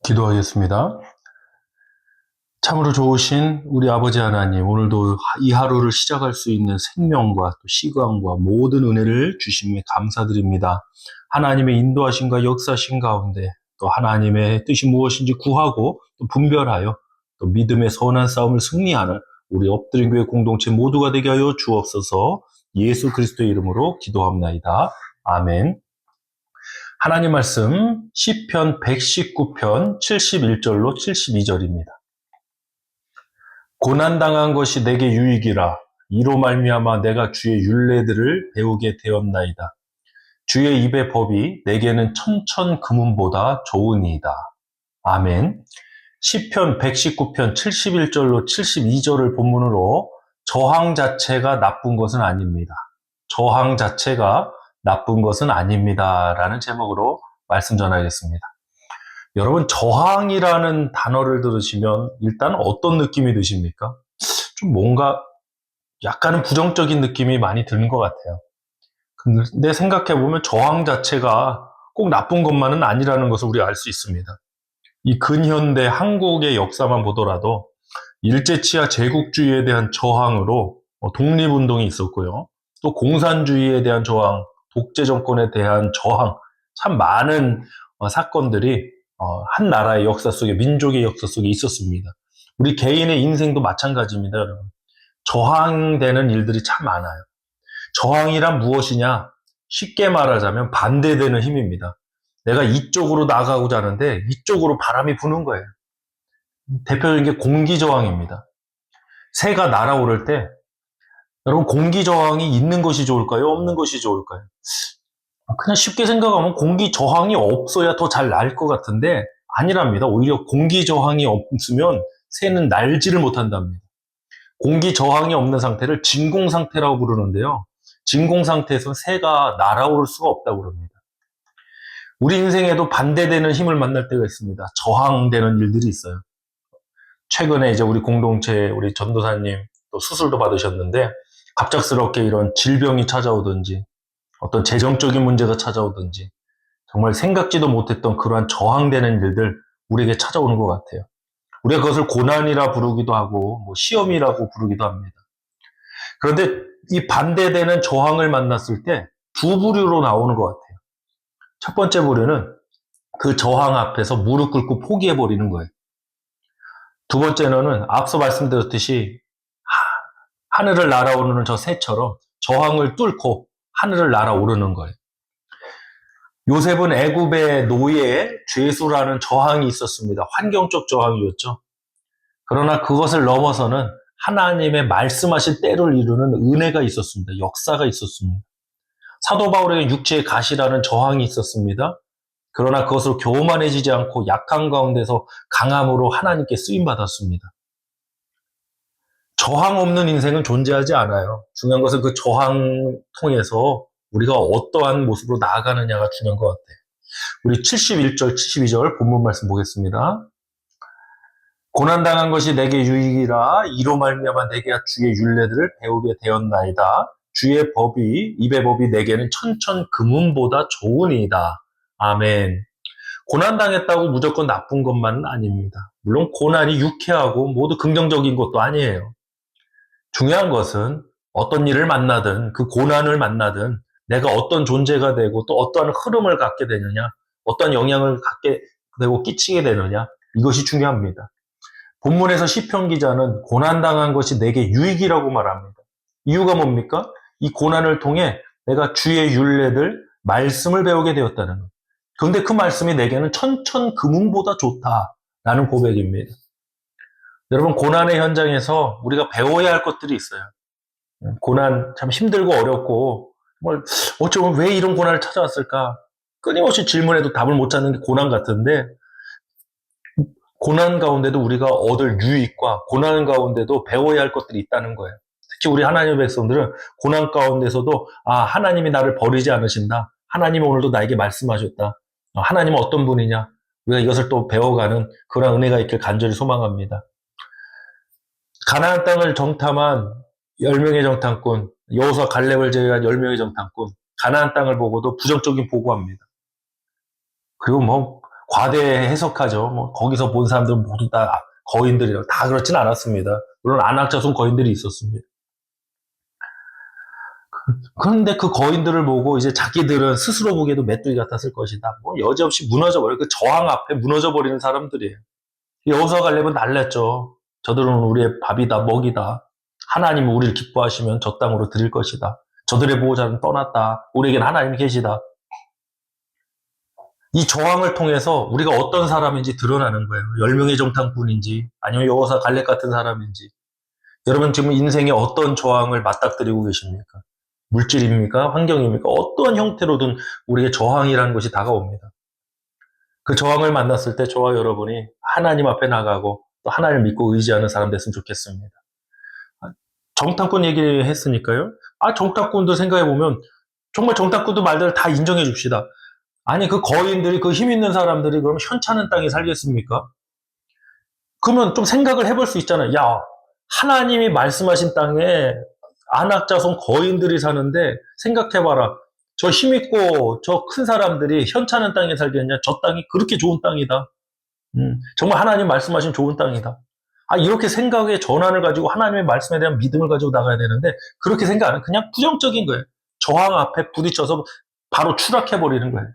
기도하겠습니다. 참으로 좋으신 우리 아버지 하나님, 오늘도 이 하루를 시작할 수 있는 생명과 또 시간과 모든 은혜를 주심에 감사드립니다. 하나님의 인도하심과 역사심 가운데 또 하나님의 뜻이 무엇인지 구하고 또 분별하여 또 믿음의 선한 싸움을 승리하는 우리 엎드린 교회 공동체 모두가 되게 하여 주옵소서. 예수 그리스도의 이름으로 기도합나이다. 아멘. 하나님 말씀 시편 119편 71절로 72절입니다. 고난당한 것이 내게 유익이라. 이로 말미암아 내가 주의 율례들을 배우게 되었나이다. 주의 입의 법이 내게는 천천 금은보다 좋으니이다. 아멘. 시편 119편 71절로 72절을 본문으로 저항 자체가 나쁜 것은 아닙니다. 저항 자체가 나쁜 것은 아닙니다. 라는 제목으로 말씀 전하겠습니다. 여러분, 저항이라는 단어를 들으시면 일단 어떤 느낌이 드십니까? 좀 뭔가 약간은 부정적인 느낌이 많이 드는 것 같아요. 근데 생각해보면 저항 자체가 꼭 나쁜 것만은 아니라는 것을 우리가 알 수 있습니다. 이 근현대 한국의 역사만 보더라도 일제치하 제국주의에 대한 저항으로 독립운동이 있었고요. 또 공산주의에 대한 저항, 독재 정권에 대한 저항, 참 많은 사건들이 한 나라의 역사 속에, 민족의 역사 속에 있었습니다. 우리 개인의 인생도 마찬가지입니다, 여러분. 저항되는 일들이 참 많아요. 저항이란 무엇이냐? 쉽게 말하자면 반대되는 힘입니다. 내가 이쪽으로 나가고자 하는데 이쪽으로 바람이 부는 거예요. 대표적인 게 공기저항입니다. 새가 날아오를 때 여러분, 공기저항이 있는 것이 좋을까요? 없는 것이 좋을까요? 그냥 쉽게 생각하면 공기저항이 없어야 더 잘 날 것 같은데 아니랍니다. 오히려 공기저항이 없으면 새는 날지를 못한답니다. 공기저항이 없는 상태를 진공상태라고 부르는데요. 진공상태에서 새가 날아오를 수가 없다고 그럽니다. 우리 인생에도 반대되는 힘을 만날 때가 있습니다. 저항되는 일들이 있어요. 최근에 이제 우리 공동체, 우리 전도사님 또 수술도 받으셨는데 갑작스럽게 이런 질병이 찾아오든지 어떤 재정적인 문제가 찾아오든지 정말 생각지도 못했던 그러한 저항되는 일들 우리에게 찾아오는 것 같아요. 우리가 그것을 고난이라 부르기도 하고 뭐 시험이라고 부르기도 합니다. 그런데 이 반대되는 저항을 만났을 때 두 부류로 나오는 것 같아요. 첫 번째 부류는 그 저항 앞에서 무릎 꿇고 포기해버리는 거예요. 두 번째는 앞서 말씀드렸듯이 하늘을 날아오르는 저 새처럼 저항을 뚫고 하늘을 날아오르는 거예요. 요셉은 애굽의 노예 죄수라는 저항이 있었습니다. 환경적 저항이었죠. 그러나 그것을 넘어서는 하나님의 말씀하신 때를 이루는 은혜가 있었습니다. 역사가 있었습니다. 사도 바울에게 육체의 가시라는 저항이 있었습니다. 그러나 그것으로 교만해지지 않고 약한 가운데서 강함으로 하나님께 쓰임받았습니다. 저항 없는 인생은 존재하지 않아요. 중요한 것은 그 저항 통해서 우리가 어떠한 모습으로 나아가느냐가 중요한 것 같아요. 우리 71절, 72절 본문 말씀 보겠습니다. 고난당한 것이 내게 유익이라. 이로 말미암아 내게 주의 율례들을 배우게 되었나이다. 주의 법이, 입의 법이 내게는 천천 금은보다 좋으니이다. 아멘. 고난당했다고 무조건 나쁜 것만은 아닙니다. 물론 고난이 유쾌하고 모두 긍정적인 것도 아니에요. 중요한 것은 어떤 일을 만나든 그 고난을 만나든 내가 어떤 존재가 되고 또 어떠한 흐름을 갖게 되느냐, 어떤 영향을 갖게 되고 끼치게 되느냐, 이것이 중요합니다. 본문에서 시편 기자는 고난당한 것이 내게 유익이라고 말합니다. 이유가 뭡니까? 이 고난을 통해 내가 주의 율례들, 말씀을 배우게 되었다는 것. 그런데 그 말씀이 내게는 천천 금은보다 좋다라는 고백입니다. 여러분, 고난의 현장에서 우리가 배워야 할 것들이 있어요. 고난 참 힘들고 어렵고 정말 어쩌면 왜 이런 고난을 찾아왔을까? 끊임없이 질문해도 답을 못 찾는 게 고난 같은데 고난 가운데도 우리가 얻을 유익과 고난 가운데도 배워야 할 것들이 있다는 거예요. 특히 우리 하나님의 백성들은 고난 가운데서도 하나님이 나를 버리지 않으신다. 하나님이 오늘도 나에게 말씀하셨다. 하나님은 어떤 분이냐? 우리가 이것을 또 배워가는 그런 은혜가 있길 간절히 소망합니다. 가나안 땅을 정탐한 10명의 정탐꾼, 여호수아 갈렙을 제외한 10명의 정탐꾼, 가나안 땅을 보고도 부정적인 보고합니다. 그리고 과대 해석하죠. 뭐 거기서 본 사람들 모두 다 거인들이라고. 다 그렇진 않았습니다. 물론 안악자손 거인들이 있었습니다. 그런데 그 거인들을 보고 이제 자기들은 스스로 보기에도 메뚜기 같았을 것이다. 뭐 여지없이 무너져버려요. 그 저항 앞에 무너져버리는 사람들이에요. 여호수아 갈렙은 날렸죠. 저들은 우리의 밥이다, 먹이다. 하나님은 우리를 기뻐하시면 저 땅으로 드릴 것이다. 저들의 보호자는 떠났다. 우리에겐 하나님이 계시다. 이 저항을 통해서 우리가 어떤 사람인지 드러나는 거예요. 10명의 정탐꾼인지 아니면 여호수아 갈렙 같은 사람인지. 여러분 지금 인생에 어떤 저항을 맞닥뜨리고 계십니까? 물질입니까? 환경입니까? 어떠한 형태로든 우리의 저항이라는 것이 다가옵니다. 그 저항을 만났을 때 저와 여러분이 하나님 앞에 나가고 또 하나님을 믿고 의지하는 사람 됐으면 좋겠습니다. 정탐꾼 얘기했으니까요. 정탐꾼도 생각해보면 정말 정탐꾼도 말들을 다 인정해 줍시다. 아니 그 거인들이 그 힘 있는 사람들이 그럼 현찮은 땅에 살겠습니까? 그러면 좀 생각을 해볼 수 있잖아요. 야, 하나님이 말씀하신 땅에 안악자손 거인들이 사는데 생각해봐라. 저 힘있고 저 큰 사람들이 현찮은 땅에 살겠냐? 저 땅이 그렇게 좋은 땅이다. 정말 하나님 말씀하신 좋은 땅이다. 이렇게 생각의 전환을 가지고 하나님의 말씀에 대한 믿음을 가지고 나가야 되는데 그렇게 생각 안 해요. 그냥 부정적인 거예요. 저항 앞에 부딪혀서 바로 추락해버리는 거예요.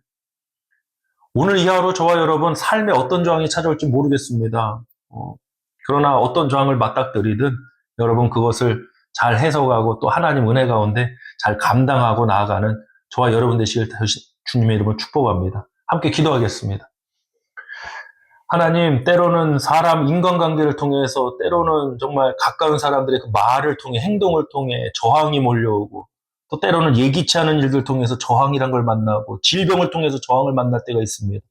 오늘 이 하루 저와 여러분 삶에 어떤 저항이 찾아올지 모르겠습니다. 그러나 어떤 저항을 맞닥뜨리든 여러분 그것을 잘 해석하고 또 하나님 은혜 가운데 잘 감당하고 나아가는 저와 여러분 되시길 주님의 이름으로 축복합니다. 함께 기도하겠습니다. 하나님, 때로는 사람 인간관계를 통해서 때로는 정말 가까운 사람들의 그 말을 통해 행동을 통해 저항이 몰려오고 또 때로는 예기치 않은 일들 통해서 저항이란 걸 만나고 질병을 통해서 저항을 만날 때가 있습니다.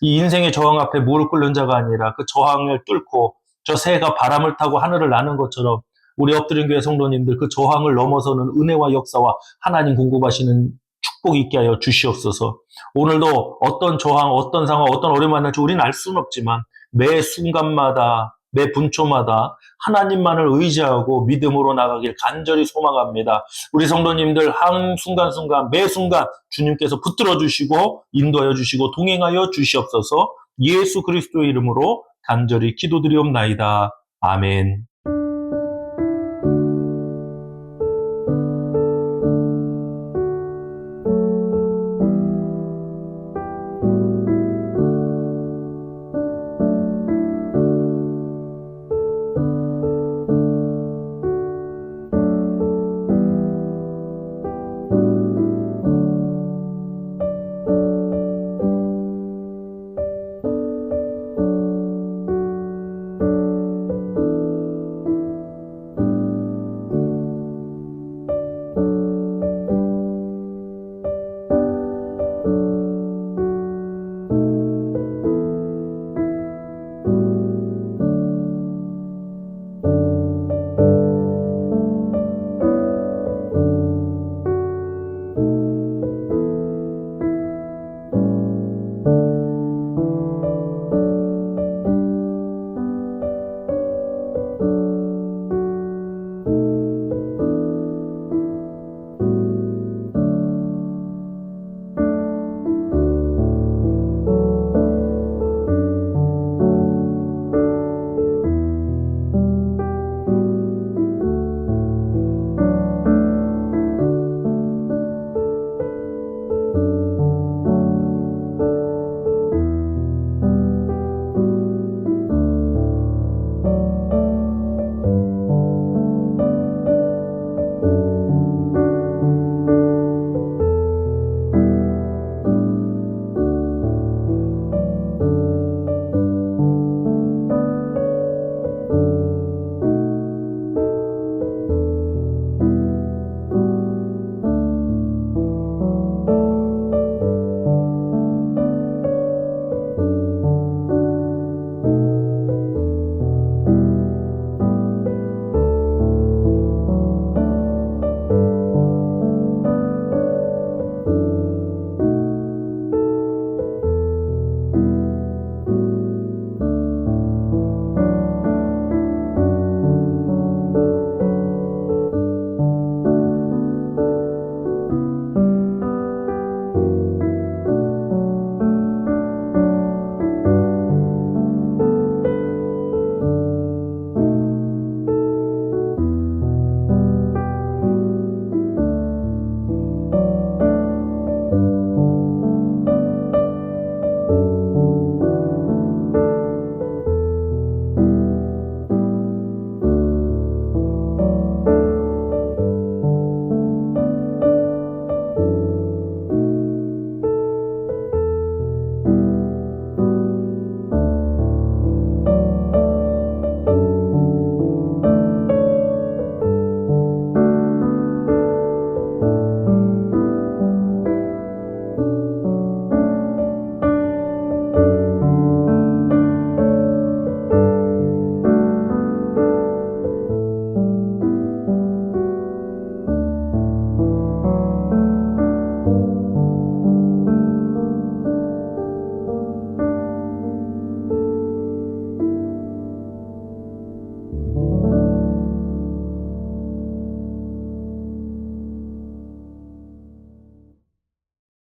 이 인생의 저항 앞에 무릎 꿇는 자가 아니라 그 저항을 뚫고 저 새가 바람을 타고 하늘을 나는 것처럼 우리 엎드린 교회 성도님들 그 저항을 넘어서는 은혜와 역사와 하나님 공급하시는 축복이 있게 하여 주시옵소서. 오늘도 어떤 저항, 어떤 상황, 어떤 어려움을 만날지 우리는 알 수는 없지만 매 순간마다 매 분초마다 하나님만을 의지하고 믿음으로 나가길 간절히 소망합니다. 우리 성도님들 한 순간순간 매 순간 주님께서 붙들어 주시고 인도하여 주시고 동행하여 주시옵소서. 예수 그리스도의 이름으로 간절히 기도드리옵나이다. 아멘.